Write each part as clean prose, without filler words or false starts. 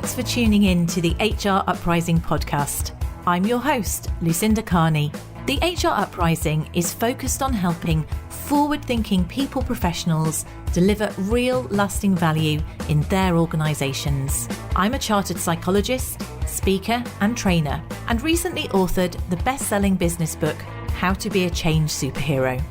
Thanks for tuning in to the HR Uprising podcast. I'm your host, Lucinda Carney. The HR Uprising is focused on helping forward-thinking people professionals deliver real lasting value in their organisations. I'm a chartered psychologist, speaker and trainer, and recently authored the best-selling business book, How to Be a Change Superhero.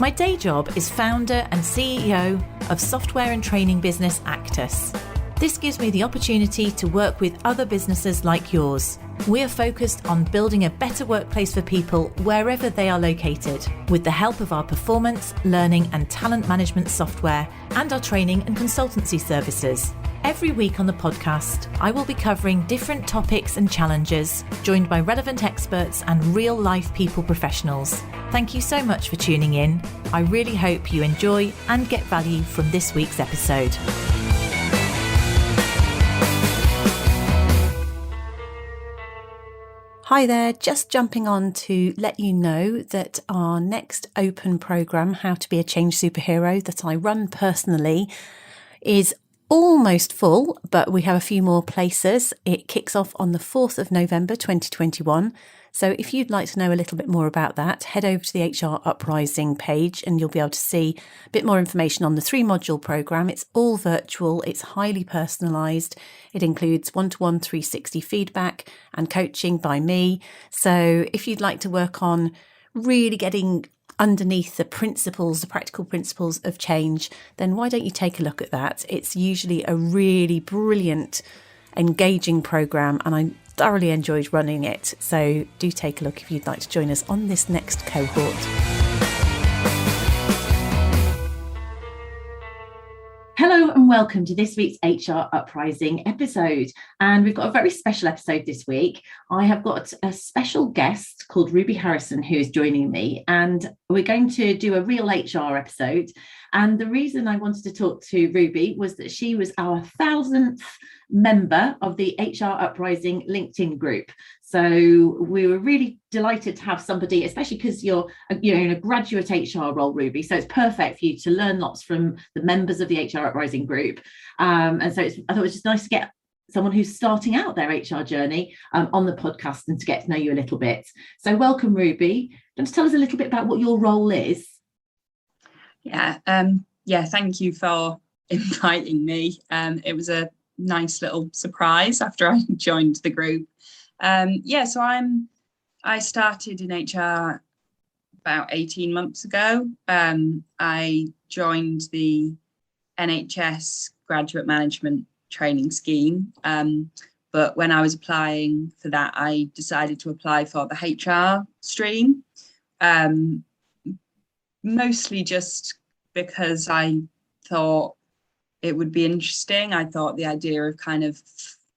My day job is founder and CEO of software and training business Actus. This gives me the opportunity to work with other businesses like yours. We are focused on building a better workplace for people wherever they are located, with the help of our performance, learning and talent management software and our training and consultancy services. Every week on the podcast, I will be covering different topics and challenges, joined by relevant experts and real-life people professionals. Thank you so much for tuning in. I really hope you enjoy and get value from this week's episode. Hi there, just jumping on to let you know that our next open programme, How to Be a Change Superhero, that I run personally, is almost full, but we have a few more places. It kicks off on the 4th of November 2021. So if you'd like to know a little bit more about that, head over to the HR Uprising page and you'll be able to see a bit more information on the 3-module programme. It's all virtual, it's highly personalised. It includes one-to-one 360 feedback and coaching by me. So if you'd like to work on really getting underneath the principles, the practical principles of change, then why don't you take a look at that? It's usually a really brilliant, engaging programme and I thoroughly enjoyed running it. So do take a look if you'd like to join us on this next cohort. Hello and welcome to this week's HR Uprising episode. And we've got a very special episode this week. I have got a special guest called Ruby Harrison who is joining me, and we're going to do a real HR episode. And the reason I wanted to talk to Ruby was that she was our 1,000th member of the HR Uprising LinkedIn group. So we were really delighted to have somebody, especially because you're in a graduate HR role, Ruby. So it's perfect for you to learn lots from the members of the HR Uprising group. And so I thought it was just nice to get someone who's starting out their HR journey on the podcast and to get to know you a little bit. So welcome, Ruby. Do you want to tell us a little bit about what your role is? Yeah, thank you for inviting me. It was a nice little surprise after I joined the group. So I started in HR about 18 months ago. I joined the NHS graduate management training scheme. But when I was applying for that, I decided to apply for the HR stream. Mostly just because I thought it would be interesting. I thought the idea of kind of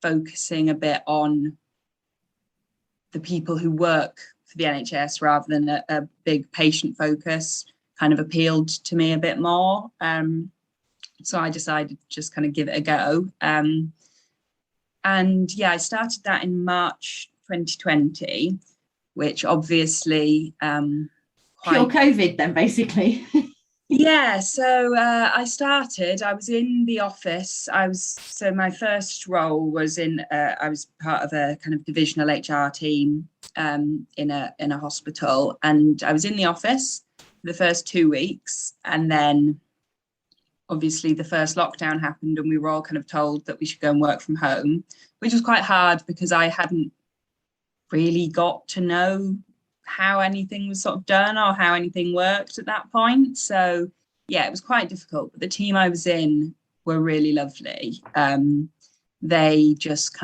focusing a bit on the people who work for the NHS rather than a big patient focus kind of appealed to me a bit more. So I decided to just kind of give it a go. I started that in March 2020, which obviously... Pure COVID then, basically. Yeah, so I was in the office. My first role was I was part of a kind of divisional HR team in a hospital, and I was in the office for the first 2 weeks, and then obviously the first lockdown happened and we were all kind of told that we should go and work from home, which was quite hard because I hadn't really got to know how anything was sort of done or how anything worked at that point. So yeah, it was quite difficult, but the team I was in were really lovely. They just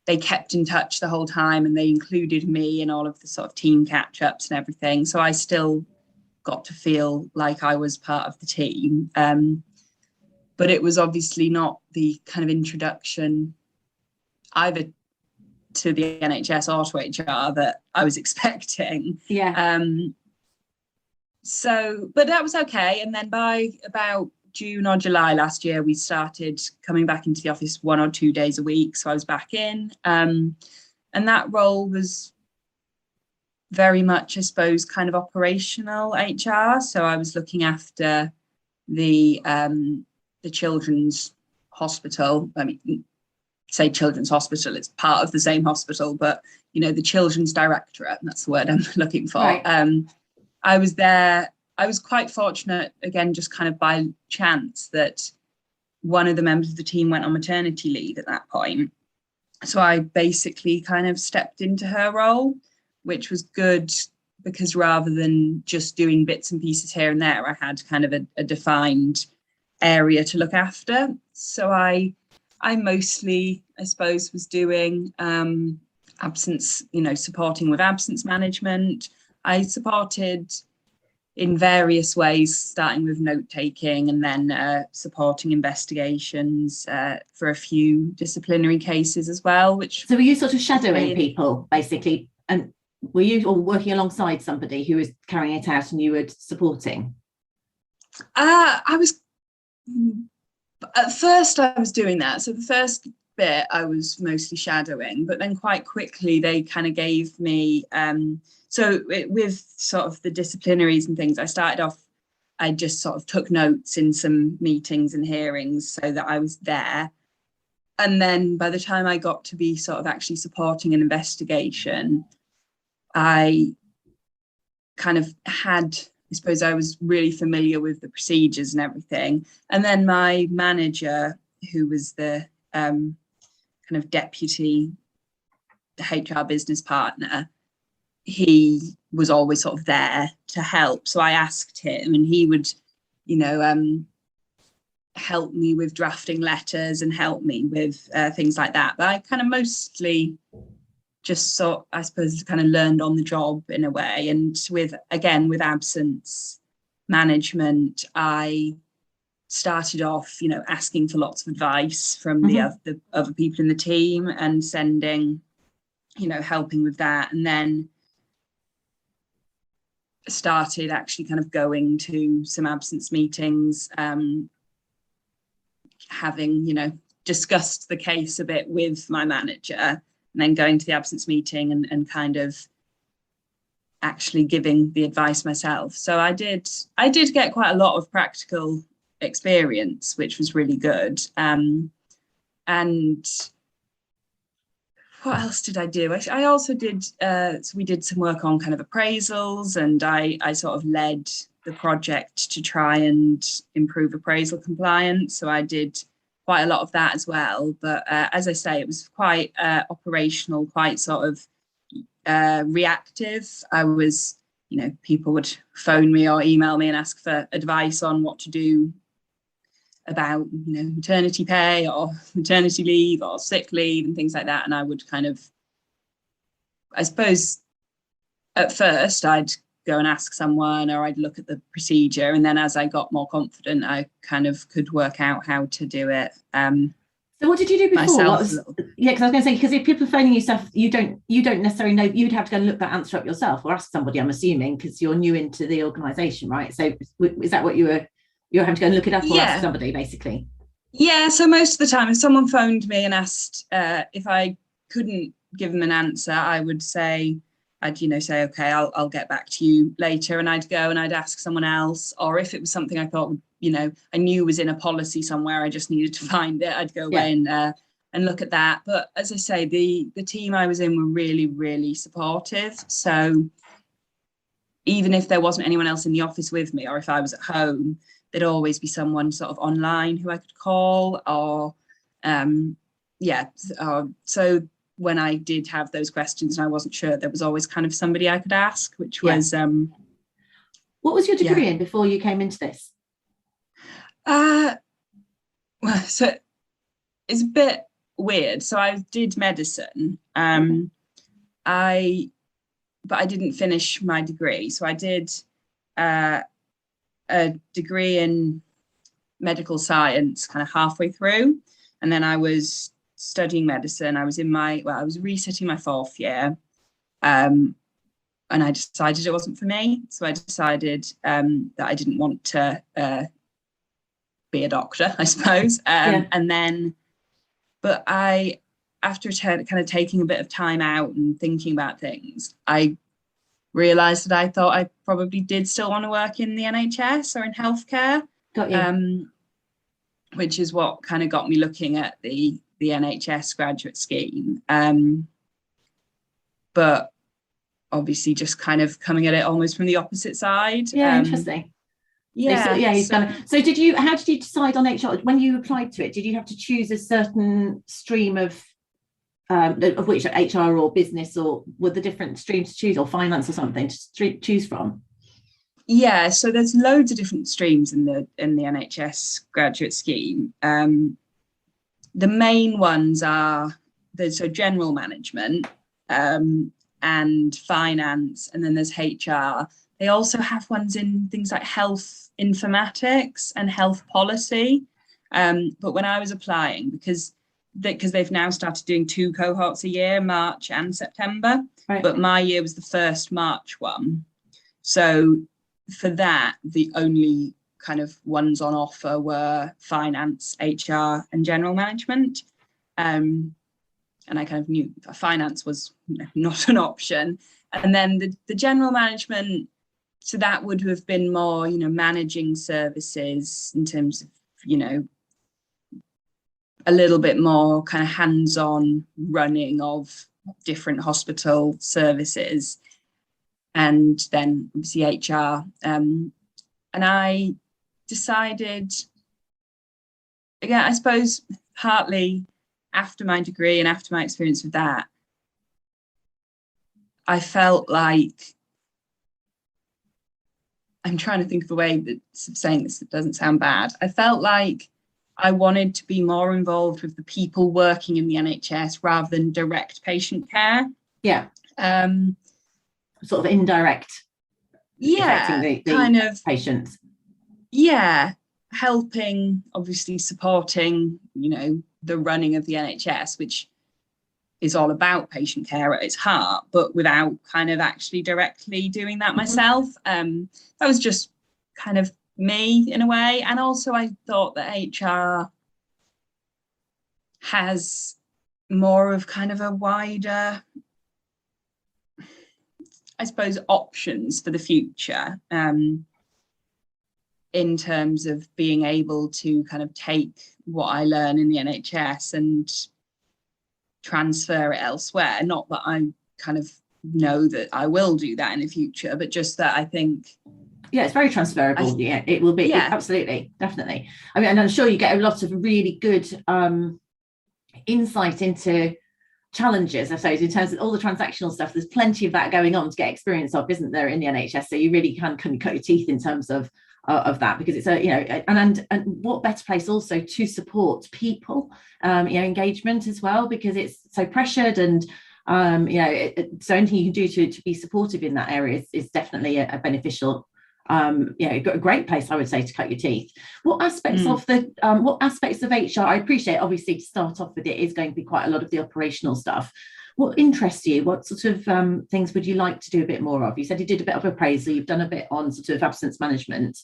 they kept in touch the whole time and they included me in all of the sort of team catch-ups and everything. So I still got to feel like I was part of the team. But it was obviously not the kind of introduction either to the NHS or to HR that I was expecting. Yeah. But that was okay. And then by about June or July last year, we started coming back into the office 1 or 2 days a week. So I was back in. And that role was very much, I suppose, kind of operational HR. So I was looking after the children's hospital. I mean, say Children's Hospital, it's part of the same hospital, but, you know, the Children's Directorate, that's the word I'm looking for. Right. I was there. I was quite fortunate, again, just kind of by chance, that one of the members of the team went on maternity leave at that point. So I basically kind of stepped into her role, which was good because rather than just doing bits and pieces here and there, I had kind of a defined area to look after. So I mostly, I suppose, was doing absence, you know, supporting with absence management. I supported in various ways, starting with note taking and then supporting investigations for a few disciplinary cases as well. So were you sort of shadowing people basically, and were you all working alongside somebody who was carrying it out and you were supporting? I was, at first I was doing that. So the first bit I was mostly shadowing, but then quite quickly they kind of gave me, with sort of the disciplinaries and things, I started off, I just sort of took notes in some meetings and hearings so that I was there. And then by the time I got to be sort of actually supporting an investigation, I kind of had, I suppose I was really familiar with the procedures and everything. And then my manager, who was the kind of deputy, the HR business partner, he was always sort of there to help. So I asked him and he would, you know, help me with drafting letters and help me with things like that. But I kind of mostly just sort, I suppose, kind of learned on the job in a way. And with absence management, I started off, you know, asking for lots of advice from the other people in the team and sending, you know, helping with that. And then started actually kind of going to some absence meetings, having, you know, discussed the case a bit with my manager, and then going to the absence meeting and kind of actually giving the advice myself. So I did get quite a lot of practical experience, which was really good. And what else did I do? I also did, so we did some work on kind of appraisals, and I sort of led the project to try and improve appraisal compliance. So I did quite a lot of that as well. But as I say, it was quite operational, quite sort of reactive. I was, you know, people would phone me or email me and ask for advice on what to do about, you know, maternity pay or maternity leave or sick leave and things like that. And I would kind of, I suppose at first I'd go and ask someone or I'd look at the procedure, and then as I got more confident I kind of could work out how to do it. So what did you do before? Because I was going to say, because if people are phoning you stuff, you don't necessarily know, you'd have to go and look that answer up yourself or ask somebody, I'm assuming, because you're new into the organisation, right? So is that what you're having to go and look it up or ask somebody, basically? Yeah, so most of the time if someone phoned me and asked if I couldn't give them an answer, I would say, I'd, you know, say, okay, I'll get back to you later, and I'd go and I'd ask someone else. Or if it was something I thought, you know, I knew was in a policy somewhere, I just needed to find it, I'd go away and look at that. But as I say, the team I was in were really, really supportive. So even if there wasn't anyone else in the office with me, or if I was at home, there'd always be someone sort of online who I could call, or so when I did have those questions and I wasn't sure, there was always kind of somebody I could ask, which was what was your degree in before you came into this? Well, so it's a bit weird. So I did medicine, but I didn't finish my degree. So I did a degree in medical science kind of halfway through, and then I was studying medicine. I was I was resetting my fourth year, and I decided it wasn't for me. So I decided that I didn't want to be a doctor, I suppose. And then, but after kind of taking a bit of time out and thinking about things, I realised that I thought I probably did still want to work in the NHS or in healthcare. Got you. Which is what kind of got me looking at the the NHS graduate scheme, but obviously just kind of coming at it almost from the opposite side. Interesting. So did you, how did you decide on HR when you applied to it? Did you have to choose a certain stream of which HR or business, or were the different streams to choose, or finance or something to choose from? Yeah, so there's loads of different streams in the NHS graduate scheme. The main ones are general management and finance, and then there's HR. They also have ones in things like health informatics and health policy. But when I was applying, because they've now started doing 2 cohorts a year, March and September, right. But my year was the first March one. So for that, the only kind of ones on offer were finance, HR, and general management. And I kind of knew finance was not an option. And then the general management, so that would have been more, managing services in terms of, a little bit more kind of hands-on running of different hospital services. And then obviously HR. And I decided, again, I suppose partly after my degree and after my experience with that, I felt like, I'm trying to think of a way of saying this that doesn't sound bad. I felt like I wanted to be more involved with the people working in the NHS rather than direct patient care. Yeah. Sort of indirect. Yeah. The kind of patients. Yeah. Helping, obviously supporting, the running of the NHS, which is all about patient care at its heart, but without kind of actually directly doing that myself. That was just kind of me in a way. And also I thought that HR has more of kind of a wider, I suppose, options for the future, in terms of being able to kind of take what I learn in the NHS and transfer it elsewhere. Not that I kind of know that I will do that in the future, but just that I think, yeah, it's very transferable. It will be. Yeah. Absolutely, definitely. I mean, and I'm sure you get a lot of really good insight into challenges, I suppose, in terms of all the transactional stuff. There's plenty of that going on to get experience of, isn't there, in the NHS? So you really can cut your teeth in terms of that, because it's and what better place also to support people, engagement as well, because it's so pressured, and so anything you can do to be supportive in that area is definitely a beneficial, a great place, I would say, to cut your teeth. What aspects of HR, I appreciate, obviously, to start off with, it is going to be quite a lot of the operational stuff. What interests you? What sort of things would you like to do a bit more of? You said you did a bit of appraisal, you've done a bit on sort of absence management.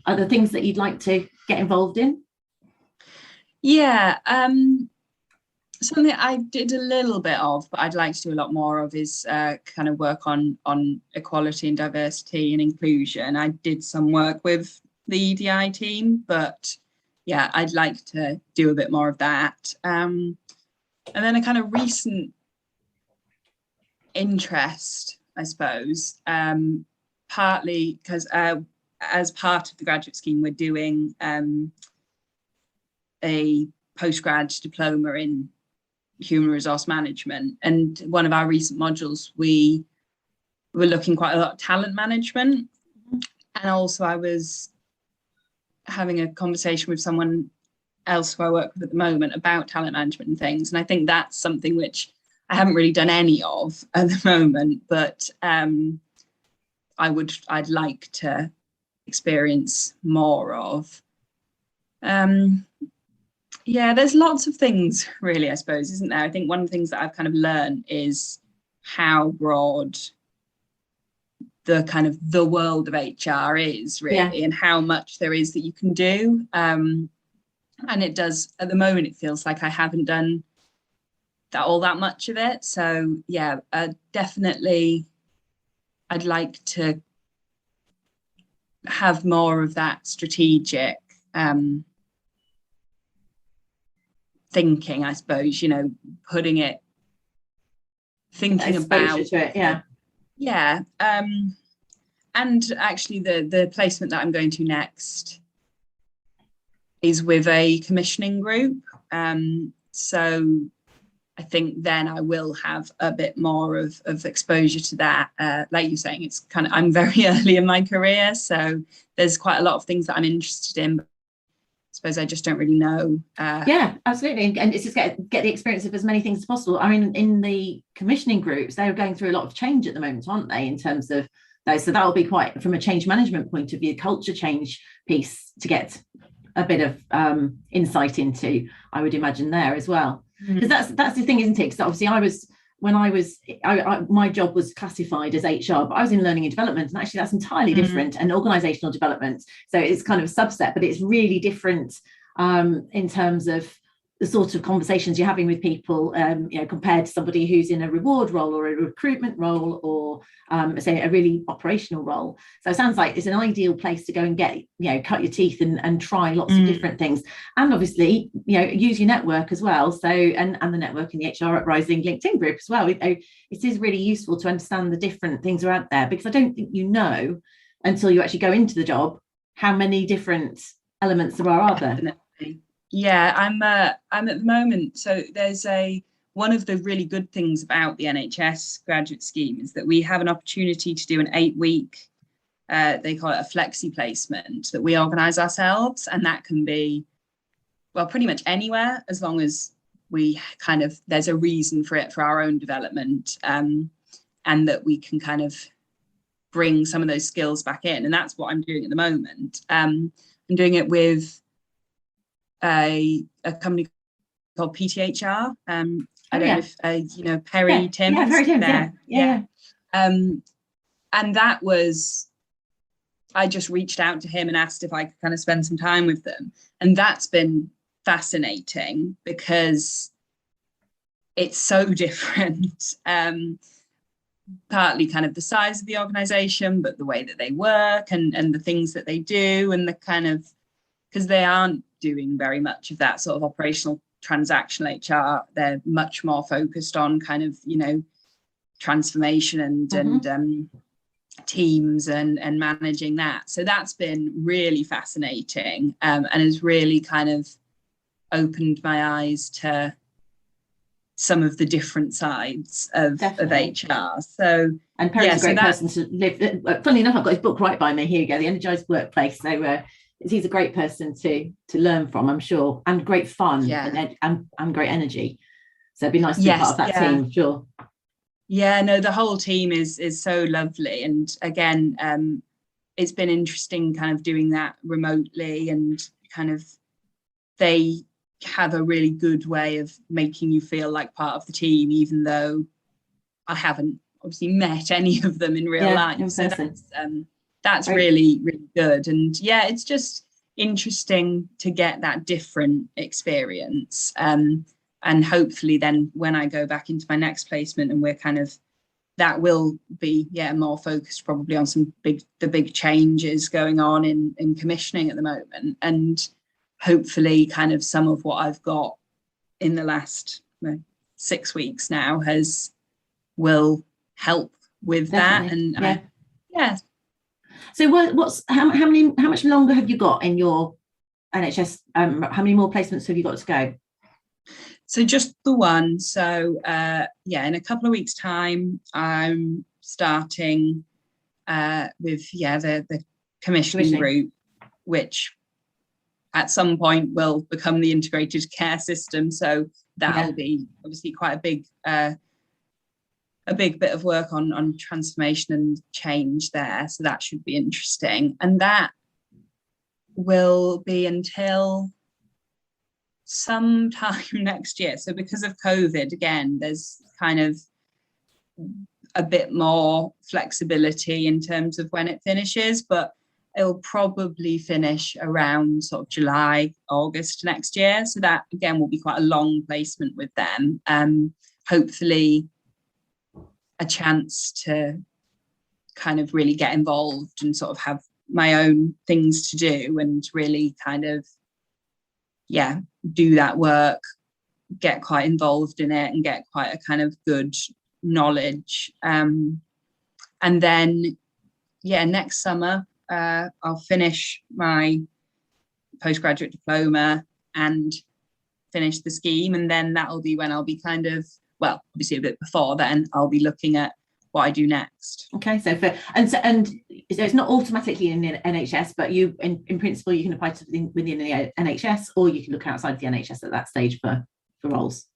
Are there things that you'd like to get involved in? Yeah, something I did a little bit of, but I'd like to do a lot more of, is kind of work on equality and diversity and inclusion. I did some work with the EDI team, but yeah, I'd like to do a bit more of that. And then a kind of recent interest, I suppose, partly because as part of the graduate scheme, we're doing a postgrad diploma in human resource management, and one of our recent modules we were looking quite a lot at talent management, and also I was having a conversation with someone else who I work with at the moment about talent management and things, and I think that's something which I haven't really done any of at the moment, but I'd like to experience more of. Yeah, there's lots of things, really, I suppose, isn't there? I think one of the things that I've kind of learned is how broad the kind of the world of HR is, really, and how much there is that you can do. And it does, at the moment, it feels like I haven't done all that much of it. So yeah, definitely I'd like to have more of that strategic thinking, I suppose, putting it, thinking exposure about to it. Yeah. And actually the placement that I'm going to next is with a commissioning group. So I think then I will have a bit more of exposure to that. Like you're saying, it's I'm very early in my career, so there's quite a lot of things that I'm interested in, but I suppose I just don't really know. Yeah, absolutely. And it's just get the experience of as many things as possible. I mean, in the commissioning groups, they're going through a lot of change at the moment, aren't they, in terms of those? So that will be quite, from a change management point of view, culture change piece to get a bit of insight into, I would imagine, there as well. Because that's the thing, isn't it? Because obviously my job was classified as HR, but I was in learning and development, and actually that's entirely different, and organizational development. So it's kind of a subset, but it's really different in terms of the sort of conversations you're having with people, compared to somebody who's in a reward role or a recruitment role or say a really operational role. So it sounds like it's an ideal place to go and get, cut your teeth and try lots of different things. And obviously, use your network as well. So, and the network in the HR Uprising LinkedIn group as well. It is really useful to understand the different things are out there, because I don't think until you actually go into the job how many different elements there are there. Definitely. Yeah, I'm at the moment. So there's one of the really good things about the NHS graduate scheme is that we have an opportunity to do an 8-week, they call it a flexi placement, that we organise ourselves, and that can be, well, pretty much anywhere, as long as we there's a reason for it, for our own development, and that we can bring some of those skills back in. And that's what I'm doing at the moment. I'm doing it with a company called PTHR. I don't know if Perry Timms. Yeah, Perry Timms. Yeah. And that was, I just reached out to him and asked if I could spend some time with them, and that's been fascinating because it's so different. Partly the size of the organization, but the way that they work and the things that they do, and because they aren't doing very much of that sort of operational transactional HR. They're much more focused on transformation and teams and managing that. So that's been really fascinating, and has really opened my eyes to some of the different sides of HR. So, and Perry's a great person to live. Funnily enough, I've got his book right by me. Here you go, The Energized Workplace. So he's a great person to learn from, I'm sure, and great fun and great energy. So it'd be nice to be part of that team, I'm sure. Yeah, no, the whole team is so lovely. And again, it's been interesting doing that remotely, and they have a really good way of making you feel like part of the team, even though I haven't obviously met any of them in real life. So that's really, really good. And it's just interesting to get that different experience. And hopefully then when I go back into my next placement, and we're that will be more focused probably on the big changes going on in commissioning at the moment, and hopefully some of what I've got in the last 6 weeks now will help with Definitely. that. And So how much longer have you got in your NHS? How many more placements have you got to go? So just the one. So in a couple of weeks' time, I'm starting with the commissioning route, which at some point will become the integrated care system. So that'll be obviously quite a big bit of work on transformation and change there. So that should be interesting. And that will be until sometime next year. So because of COVID, again, there's a bit more flexibility in terms of when it finishes, but it'll probably finish around sort of July, August next year. So that again will be quite a long placement with them. Hopefully a chance to really get involved and sort of have my own things to do, and really do that work get quite involved in it and get quite a kind of good knowledge. And then, next summer, I'll finish my postgraduate diploma and finish the scheme. And then that'll be when I'll be kind of, well, obviously a bit before then, I'll be looking at what I do next. Okay, so it's not automatically in the NHS, but you, in principle, you can apply to within the NHS, or you can look outside of the NHS at that stage for roles.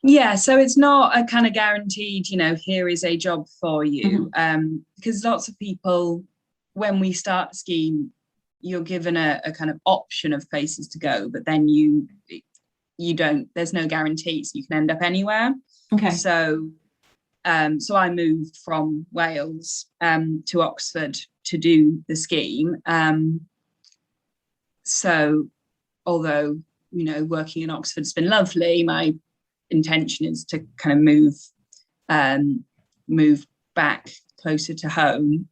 Yeah, so it's not a kind of guaranteed, here is a job for you, because lots of people, when we start the scheme, you're given a kind of option of places to go, but then you don't, there's no guarantee, so you can end up anywhere. Okay. So I moved from Wales to Oxford to do the scheme. So although, working in Oxford's been lovely, my intention is to kind of move back closer to home.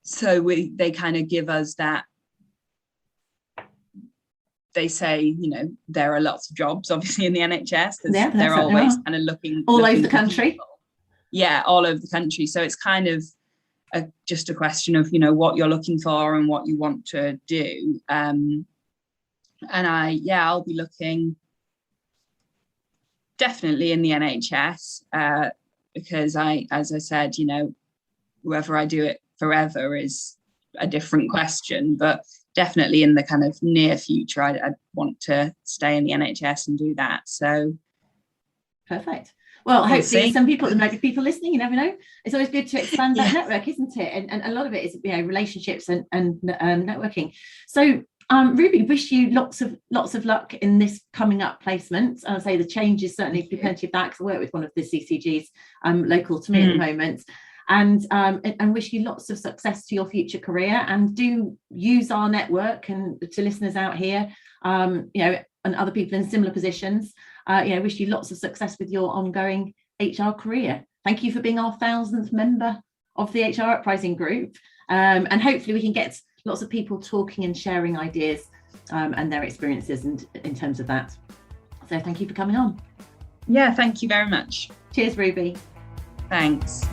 So they kind of give us that. They say, there are lots of jobs, obviously, in the NHS. They're always kind of looking all over the country. People. Yeah, all over the country. So it's kind of just a question of, what you're looking for and what you want to do. And I'll be looking definitely in the NHS because as I said, whether I do it forever is a different question, but definitely in the kind of near future, I'd want to stay in the NHS and do that. So perfect. Well, hopefully some people, there might be people listening, you never know. It's always good to expand that network, isn't it? And a lot of it is, relationships and networking. So Ruby, wish you lots of luck in this coming up placement. I'll say the change is certainly plenty of that, because I work with one of the CCGs local to me at the moment. And wish you lots of success to your future career, and do use our network, and to listeners out here, and other people in similar positions, wish you lots of success with your ongoing HR career. Thank you for being our 1000th member of the HR Uprising group, and hopefully we can get lots of people talking and sharing ideas and their experiences and in terms of that. So thank you for coming on. Yeah, thank you very much. Cheers, Ruby. Thanks.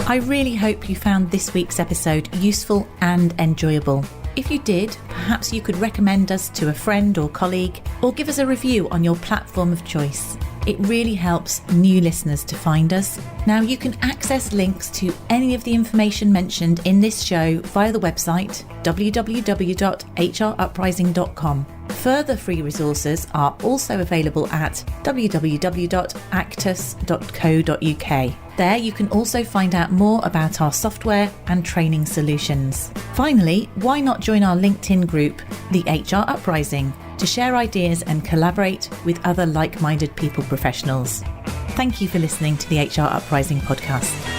I really hope you found this week's episode useful and enjoyable. If you did, perhaps you could recommend us to a friend or colleague, or give us a review on your platform of choice. It really helps new listeners to find us. Now, you can access links to any of the information mentioned in this show via the website www.hruprising.com. Further free resources are also available at www.actus.co.uk. There you can also find out more about our software and training solutions. Finally, why not join our LinkedIn group, the HR Uprising, to share ideas and collaborate with other like-minded people professionals. Thank you for listening to the HR Uprising podcast.